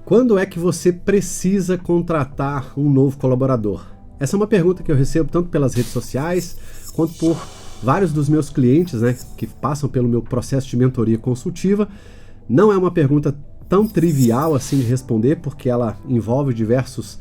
Quando é que você precisa contratar um novo colaborador? Essa é uma pergunta que eu recebo tanto pelas redes sociais, quanto por vários dos meus clientes, né, que passam pelo meu processo de mentoria consultiva. Não é uma pergunta tão trivial assim de responder, porque ela envolve diversos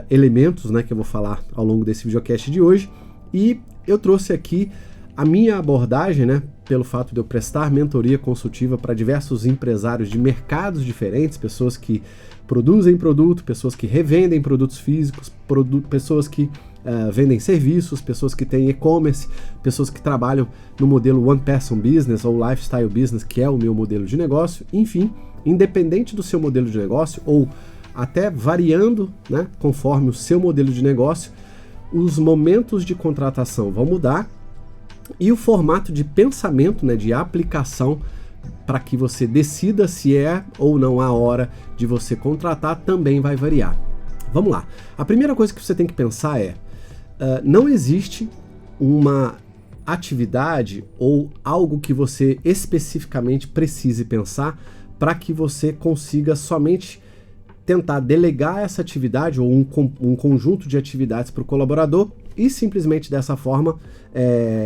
elementos, né, que eu vou falar ao longo desse videocast de hoje. E eu trouxe aqui a minha abordagem, né, pelo fato de eu prestar mentoria consultiva para diversos empresários de mercados diferentes, pessoas que produzem produto, pessoas que revendem produtos físicos, pessoas que vendem serviços, pessoas que têm e-commerce, pessoas que trabalham no modelo One Person Business ou Lifestyle Business, que é o meu modelo de negócio. Enfim, independente do seu modelo de negócio ou até variando, né, conforme o seu modelo de negócio, os momentos de contratação vão mudar e o formato de pensamento, né, de aplicação para que você decida se é ou não a hora de você contratar também vai variar. Vamos lá. A primeira coisa que você tem que pensar é, não existe uma atividade ou algo que você especificamente precise pensar para que você consiga somente tentar delegar essa atividade ou um conjunto de atividades para o colaborador e simplesmente dessa forma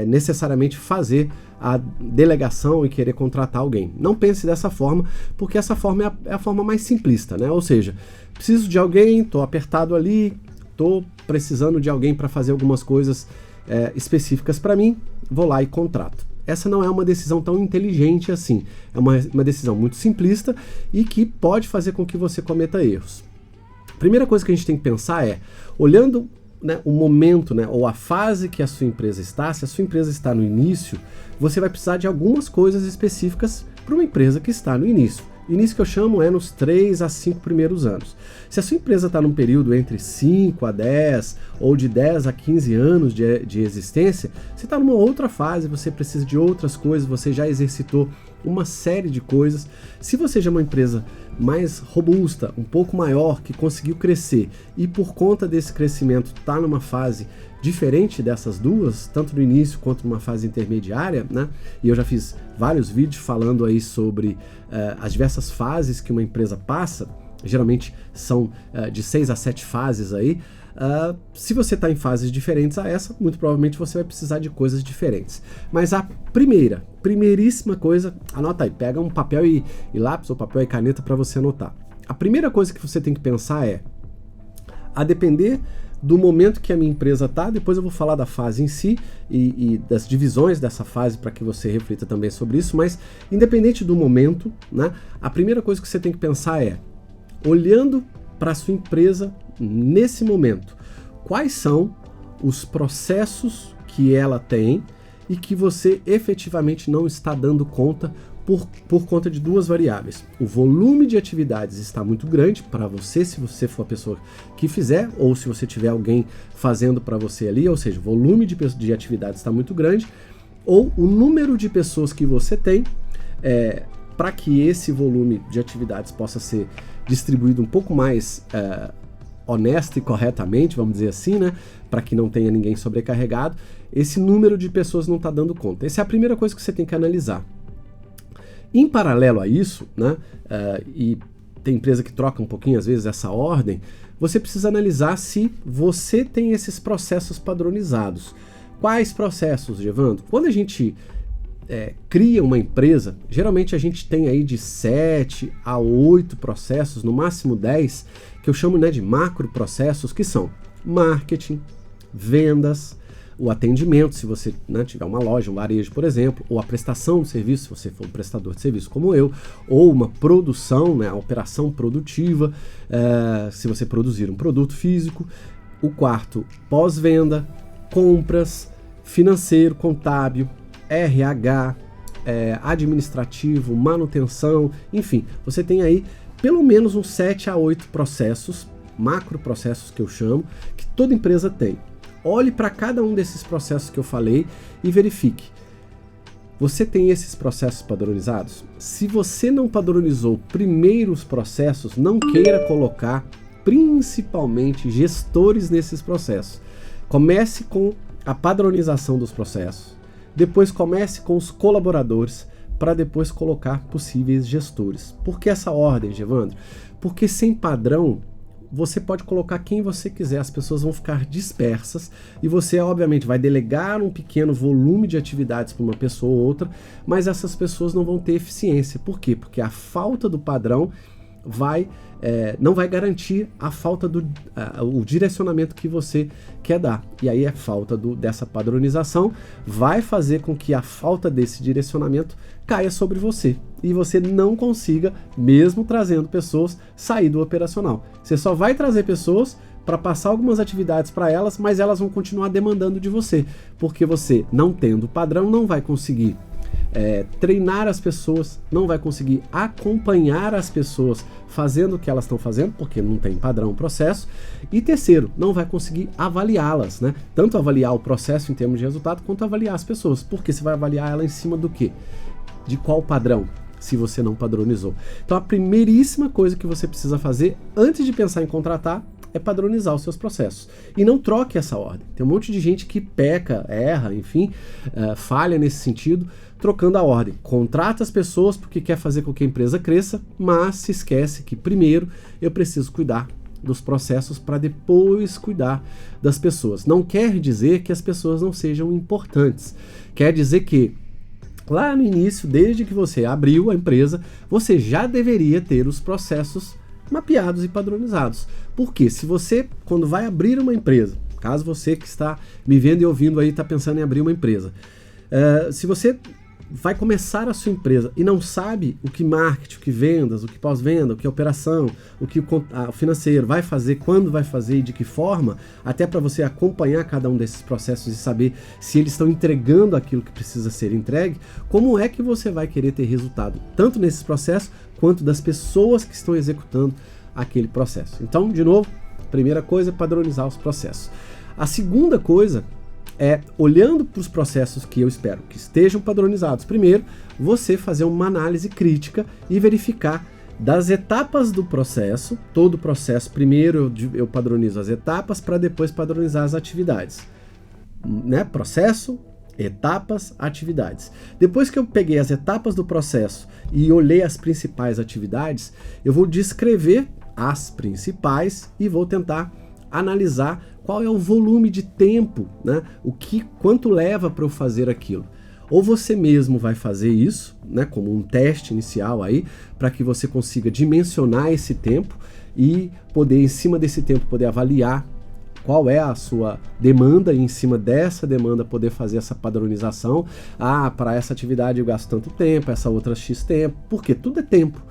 necessariamente fazer a delegação e querer contratar alguém. Não pense dessa forma, porque essa forma é a forma mais simplista, né? Ou seja, preciso de alguém, estou apertado ali, estou precisando de alguém para fazer algumas coisas específicas para mim, vou lá e contrato. Essa não é uma decisão tão inteligente assim, é uma decisão muito simplista e que pode fazer com que você cometa erros. Primeira coisa que a gente tem que pensar é, olhando, né, o momento, né, ou a fase que a sua empresa está, se a sua empresa está no início, você vai precisar de algumas coisas específicas para uma empresa que está no início. Início que eu chamo é nos 3 a 5 primeiros anos. Se a sua empresa está num período entre 5 a 10 ou de 10 a 15 anos de existência, você está numa outra fase, você precisa de outras coisas, você já exercitou uma série de coisas. Se você já é uma empresa mais robusta, um pouco maior, que conseguiu crescer e por conta desse crescimento está numa fase diferente dessas duas, tanto no início quanto numa fase intermediária, né? E eu já fiz vários vídeos falando aí sobre as diversas fases que uma empresa passa, geralmente são de 6 a 7 fases aí. Se você está em fases diferentes a essa, muito provavelmente você vai precisar de coisas diferentes. Mas a primeiríssima coisa, anota aí, pega um papel e lápis ou papel e caneta para você anotar. A primeira coisa que você tem que pensar é, a depender do momento que a minha empresa está, depois eu vou falar da fase em si e das divisões dessa fase para que você reflita também sobre isso, mas independente do momento, né, a primeira coisa que você tem que pensar é, olhando para a sua empresa nesse momento, quais são os processos que ela tem e que você efetivamente não está dando conta por conta de duas variáveis. O volume de atividades está muito grande para você, se você for a pessoa que fizer, ou se você tiver alguém fazendo para você ali, ou seja, o volume de atividades está muito grande, ou o número de pessoas que você tem, para que esse volume de atividades possa ser distribuído um pouco mais honesto e corretamente, vamos dizer assim, né? Para que não tenha ninguém sobrecarregado, esse número de pessoas não está dando conta. Essa é a primeira coisa que você tem que analisar. Em paralelo a isso, né, e tem empresa que troca um pouquinho às vezes essa ordem, você precisa analisar se você tem esses processos padronizados. Quais processos, Evandro? Quando a gente cria uma empresa, geralmente a gente tem aí de 7 a 8 processos, no máximo 10, que eu chamo, né, de macro processos, que são marketing, vendas, o atendimento, se você, né, tiver uma loja, um varejo, por exemplo, ou a prestação de serviço, se você for um prestador de serviço como eu, ou uma produção, né, a operação produtiva, se você produzir um produto físico. O quarto, pós-venda, compras, financeiro, contábil, RH, administrativo, manutenção, enfim, você tem aí pelo menos uns 7 a 8 processos, macro processos que eu chamo, que toda empresa tem. Olhe para cada um desses processos que eu falei e verifique. Você tem esses processos padronizados? Se você não padronizou primeiro os processos, não queira colocar principalmente gestores nesses processos. Comece com a padronização dos processos. Depois comece com os colaboradores, para depois colocar possíveis gestores. Por que essa ordem, Gevandro? Porque sem padrão, você pode colocar quem você quiser, as pessoas vão ficar dispersas e você, obviamente, vai delegar um pequeno volume de atividades para uma pessoa ou outra, mas essas pessoas não vão ter eficiência. Por quê? Porque a falta do padrão não vai garantir a falta o direcionamento que você quer dar. E aí a falta dessa padronização vai fazer com que a falta desse direcionamento caia sobre você e você não consiga, mesmo trazendo pessoas, sair do operacional. Você só vai trazer pessoas para passar algumas atividades para elas, mas elas vão continuar demandando de você, porque você, não tendo padrão, não vai conseguir treinar as pessoas, não vai conseguir acompanhar as pessoas fazendo o que elas estão fazendo, porque não tem padrão processo, e terceiro, não vai conseguir avaliá-las, né? Tanto avaliar o processo em termos de resultado, quanto avaliar as pessoas, porque você vai avaliar ela em cima do quê? De qual padrão, se você não padronizou. Então a primeiríssima coisa que você precisa fazer antes de pensar em contratar é padronizar os seus processos. E não troque essa ordem. Tem um monte de gente que peca, erra, enfim, falha nesse sentido, trocando a ordem. Contrata as pessoas porque quer fazer com que a empresa cresça, mas se esquece que primeiro eu preciso cuidar dos processos para depois cuidar das pessoas. Não quer dizer que as pessoas não sejam importantes. Quer dizer que lá no início, desde que você abriu a empresa, você já deveria ter os processos mapeados e padronizados. Porque se você, quando vai abrir uma empresa, caso você que está me vendo e ouvindo aí está pensando em abrir uma empresa, se você vai começar a sua empresa e não sabe o que marketing, o que vendas, o que pós-venda, o que operação, o que o financeiro vai fazer, quando vai fazer e de que forma, até para você acompanhar cada um desses processos e saber se eles estão entregando aquilo que precisa ser entregue, como é que você vai querer ter resultado, tanto nesses processos, quanto das pessoas que estão executando aquele processo. Então, de novo, primeira coisa é padronizar os processos. A segunda coisa é, olhando para os processos que eu espero que estejam padronizados, primeiro, você fazer uma análise crítica e verificar das etapas do processo, todo o processo, primeiro eu padronizo as etapas para depois padronizar as atividades. Né? Processo, etapas, atividades. Depois que eu peguei as etapas do processo e olhei as principais atividades, eu vou descrever as principais e vou tentar analisar qual é o volume de tempo, né? Quanto leva para eu fazer aquilo. Ou você mesmo vai fazer isso, né, como um teste inicial aí, para que você consiga dimensionar esse tempo e poder, em cima desse tempo, poder avaliar qual é a sua demanda e em cima dessa demanda poder fazer essa padronização. Para essa atividade eu gasto tanto tempo, essa outra X tempo, porque tudo é tempo.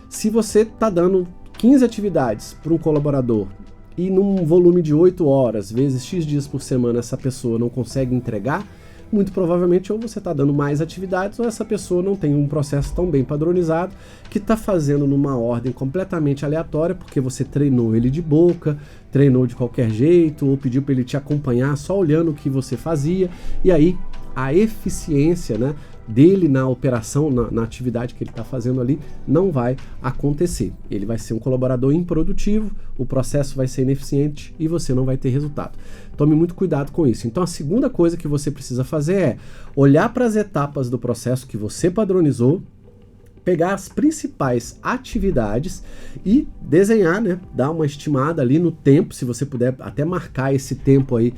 Se você está dando 15 atividades para um colaborador e num volume de 8 horas, vezes X dias por semana, essa pessoa não consegue entregar, muito provavelmente ou você está dando mais atividades ou essa pessoa não tem um processo tão bem padronizado que está fazendo numa ordem completamente aleatória porque você treinou ele de boca, treinou de qualquer jeito ou pediu para ele te acompanhar só olhando o que você fazia e aí a eficiência, né, dele na operação, na atividade que ele está fazendo ali, não vai acontecer. Ele vai ser um colaborador improdutivo, o processo vai ser ineficiente e você não vai ter resultado. Tome muito cuidado com isso. Então a segunda coisa que você precisa fazer é olhar para as etapas do processo que você padronizou, pegar as principais atividades e desenhar, né, dar uma estimada ali no tempo, se você puder até marcar esse tempo aí,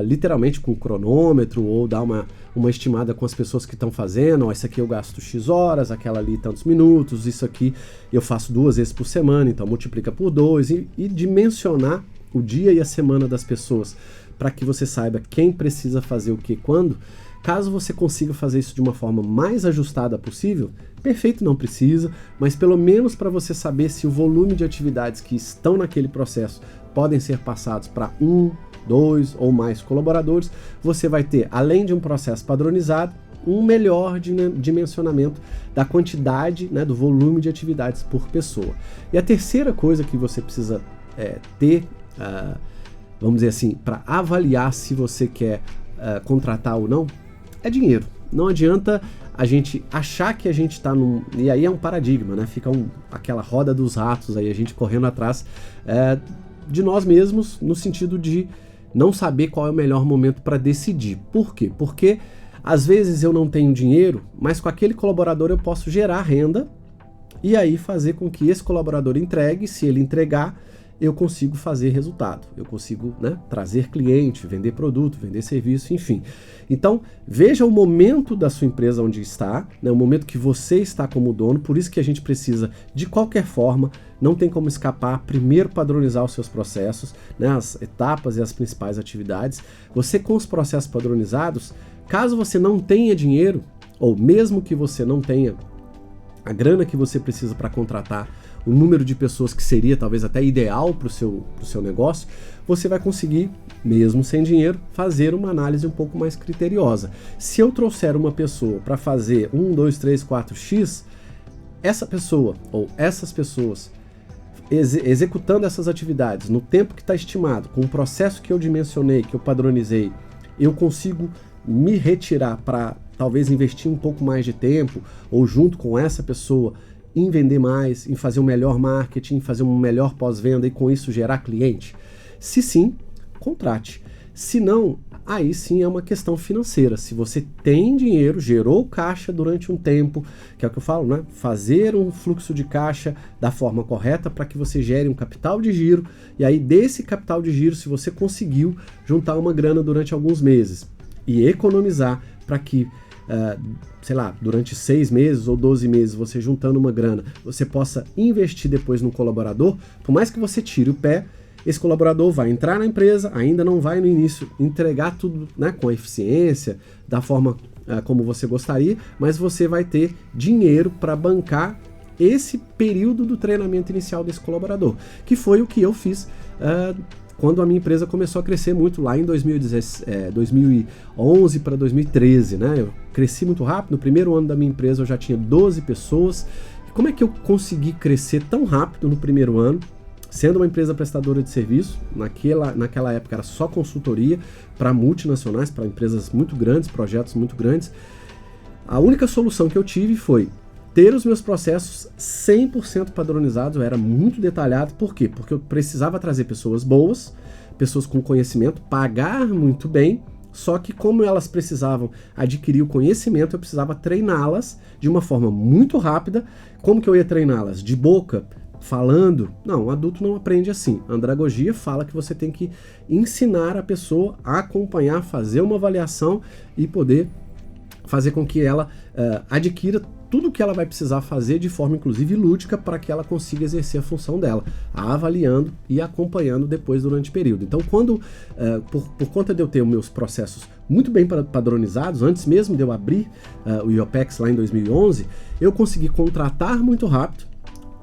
literalmente com cronômetro, ou dar uma estimada com as pessoas que estão fazendo, isso aqui eu gasto X horas, aquela ali tantos minutos, isso aqui eu faço 2 vezes por semana, então multiplica por 2 e dimensionar o dia e a semana das pessoas, para que você saiba quem precisa fazer o que quando. Caso você consiga fazer isso de uma forma mais ajustada possível, perfeito, não precisa, mas pelo menos para você saber se o volume de atividades que estão naquele processo podem ser passados para 1, 2 ou mais colaboradores, você vai ter, além de um processo padronizado, um melhor dimensionamento da quantidade, né, do volume de atividades por pessoa. E a terceira coisa que você precisa ter, vamos dizer assim, para avaliar se você quer contratar ou não, é dinheiro. Não adianta a gente achar que a gente está num... E aí é um paradigma, né? Fica aquela roda dos ratos aí, a gente correndo atrás de nós mesmos, no sentido de não saber qual é o melhor momento para decidir. Por quê? Porque Às vezes eu não tenho dinheiro, mas com aquele colaborador eu posso gerar renda e aí fazer com que esse colaborador entregue. Se ele entregar, eu consigo fazer resultado, eu consigo, né, trazer cliente, vender produto, vender serviço, enfim. Então, veja o momento da sua empresa onde está, né, o momento que você está como dono. Por isso que a gente precisa, de qualquer forma, não tem como escapar, primeiro padronizar os seus processos, né, as etapas e as principais atividades. Você com os processos padronizados, caso você não tenha dinheiro, ou mesmo que você não tenha a grana que você precisa para contratar o número de pessoas que seria talvez até ideal para o seu negócio, você vai conseguir, mesmo sem dinheiro, fazer uma análise um pouco mais criteriosa. Se eu trouxer uma pessoa para fazer 1, 2, 3, 4x, essa pessoa ou essas pessoas executando essas atividades no tempo que está estimado, com o processo que eu dimensionei, que eu padronizei, eu consigo me retirar para talvez investir um pouco mais de tempo, ou junto com essa pessoa, em vender mais, em fazer um melhor marketing, em fazer um melhor pós-venda e com isso gerar cliente? Se sim, contrate. Se não, aí sim é uma questão financeira. Se você tem dinheiro, gerou caixa durante um tempo, que é o que eu falo, né? Fazer um fluxo de caixa da forma correta para que você gere um capital de giro, e aí desse capital de giro, se você conseguiu juntar uma grana durante alguns meses e economizar para que sei lá, durante 6 meses ou 12 meses, você juntando uma grana, você possa investir depois no colaborador. Por mais que você tire o pé, esse colaborador vai entrar na empresa, ainda não vai no início entregar tudo, né, com eficiência, da forma como você gostaria, mas você vai ter dinheiro para bancar esse período do treinamento inicial desse colaborador, que foi o que eu fiz quando a minha empresa começou a crescer muito lá em 2011 para 2013, né? Eu cresci muito rápido. No primeiro ano da minha empresa eu já tinha 12 pessoas. E como é que eu consegui crescer tão rápido no primeiro ano, sendo uma empresa prestadora de serviço? Naquela época era só consultoria para multinacionais, para empresas muito grandes, projetos muito grandes. A única solução que eu tive foi ter os meus processos 100% padronizados. Eu era muito detalhado. Por quê? Porque eu precisava trazer pessoas boas, pessoas com conhecimento, pagar muito bem, só que como elas precisavam adquirir o conhecimento, eu precisava treiná-las de uma forma muito rápida. Como que eu ia treiná-las? De boca? Falando? Não, um adulto não aprende assim. A andragogia fala que você tem que ensinar a pessoa a acompanhar, fazer uma avaliação e poder fazer com que ela adquira tudo o que ela vai precisar fazer de forma inclusive lúdica para que ela consiga exercer a função dela, avaliando e acompanhando depois durante o período. Então, quando por conta de eu ter os meus processos muito bem padronizados, antes mesmo de eu abrir o IOPEX lá em 2011, eu consegui contratar muito rápido,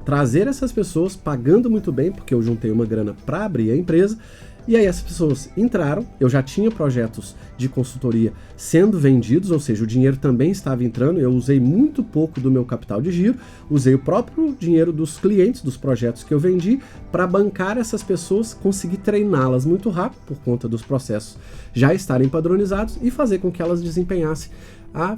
trazer essas pessoas pagando muito bem, porque eu juntei uma grana para abrir a empresa. E aí essas pessoas entraram, eu já tinha projetos de consultoria sendo vendidos, ou seja, o dinheiro também estava entrando. Eu usei muito pouco do meu capital de giro, usei o próprio dinheiro dos clientes, dos projetos que eu vendi, para bancar essas pessoas, conseguir treiná-las muito rápido, por conta dos processos já estarem padronizados, e fazer com que elas desempenhassem a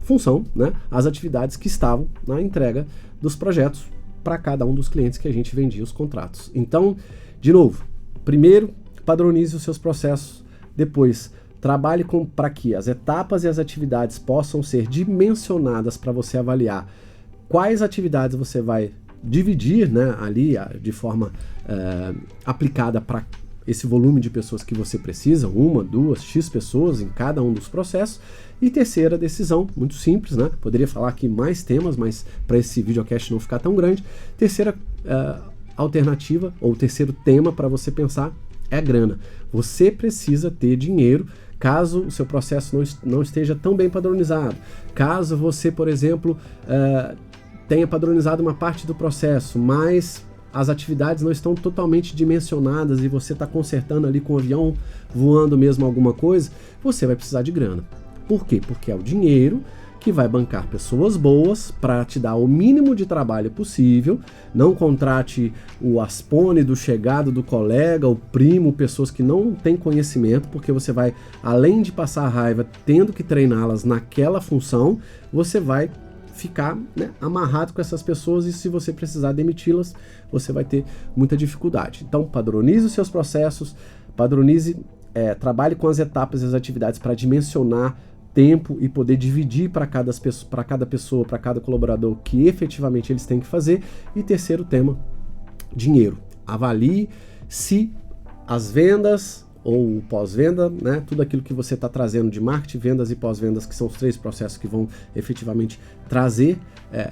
função, né, as atividades que estavam na entrega dos projetos para cada um dos clientes que a gente vendia os contratos. Então, de novo, primeiro, padronize os seus processos. Depois, trabalhe para que as etapas e as atividades possam ser dimensionadas para você avaliar quais atividades você vai dividir, né, ali de forma aplicada para esse volume de pessoas que você precisa, 1, 2, X pessoas em cada um dos processos. E terceira decisão, muito simples, né? Poderia falar aqui mais temas, mas para esse videocast não ficar tão grande. Terceira alternativa, ou terceiro tema para você pensar, é a grana. Você precisa ter dinheiro caso o seu processo não esteja tão bem padronizado. Caso você, por exemplo, tenha padronizado uma parte do processo, mas as atividades não estão totalmente dimensionadas e você está consertando ali com o avião voando mesmo alguma coisa, você vai precisar de grana. Por quê? Porque é o dinheiro que vai bancar pessoas boas para te dar o mínimo de trabalho possível. Não contrate o aspone do chegado do colega, o primo, pessoas que não têm conhecimento, porque você vai, além de passar raiva tendo que treiná-las naquela função, você vai ficar, né, amarrado com essas pessoas, e se você precisar demiti-las, você vai ter muita dificuldade. Então, padronize os seus processos, padronize, trabalhe com as etapas e as atividades para dimensionar tempo e poder dividir para cada pessoa, para cada colaborador o que efetivamente eles têm que fazer. E terceiro tema, dinheiro. Avalie se as vendas ou pós-venda, né, tudo aquilo que você está trazendo de marketing, vendas e pós-vendas, que são os 3 processos que vão efetivamente trazer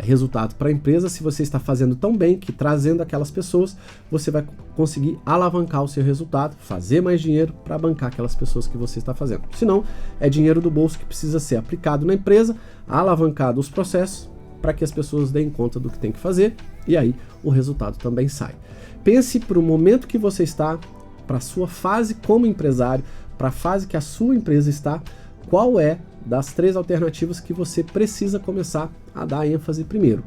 resultado para a empresa. Se você está fazendo tão bem que trazendo aquelas pessoas, você vai conseguir alavancar o seu resultado, fazer mais dinheiro para bancar aquelas pessoas que você está fazendo. Senão, é dinheiro do bolso que precisa ser aplicado na empresa, alavancado os processos, para que as pessoas deem conta do que tem que fazer, e aí o resultado também sai. Pense para o momento que você está, para a sua fase como empresário, para a fase que a sua empresa está, qual é das 3 alternativas que você precisa começar a dar ênfase primeiro.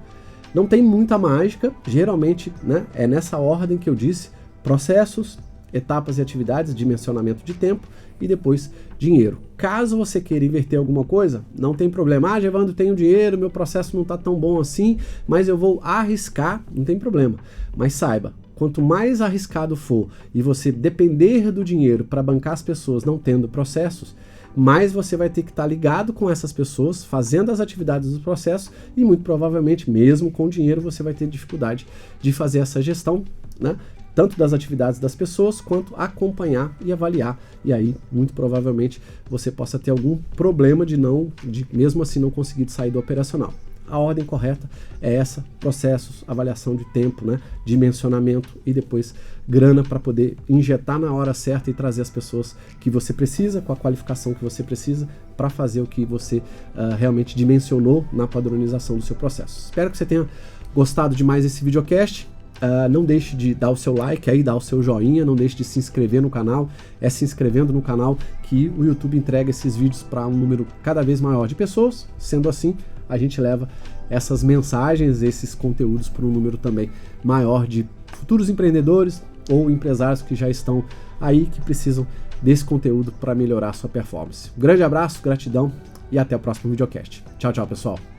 Não tem muita mágica, geralmente, né, é nessa ordem que eu disse: processos, etapas e atividades, dimensionamento de tempo e depois dinheiro. Caso você queira inverter alguma coisa, não tem problema. Ah, Gervando, tenho dinheiro, meu processo não está tão bom assim, mas eu vou arriscar, não tem problema. Mas saiba, quanto mais arriscado for e você depender do dinheiro para bancar as pessoas não tendo processos, mais você vai ter que estar ligado com essas pessoas, fazendo as atividades do processo, e muito provavelmente, mesmo com dinheiro, você vai ter dificuldade de fazer essa gestão, né? Tanto das atividades das pessoas, quanto acompanhar e avaliar. E aí, muito provavelmente, você possa ter algum problema de mesmo assim não conseguir sair do operacional. A ordem correta é essa: processos, avaliação de tempo, né, dimensionamento e depois grana para poder injetar na hora certa e trazer as pessoas que você precisa, com a qualificação que você precisa, para fazer o que você realmente dimensionou na padronização do seu processo. Espero que você tenha gostado demais desse videocast. Não deixe de dar o seu like aí, dar o seu joinha, não deixe de se inscrever no canal. É se inscrevendo no canal que o YouTube entrega esses vídeos para um número cada vez maior de pessoas. Sendo assim, a gente leva essas mensagens, esses conteúdos para um número também maior de futuros empreendedores ou empresários que já estão aí, que precisam desse conteúdo para melhorar a sua performance. Um grande abraço, gratidão e até o próximo videocast. Tchau, tchau, pessoal.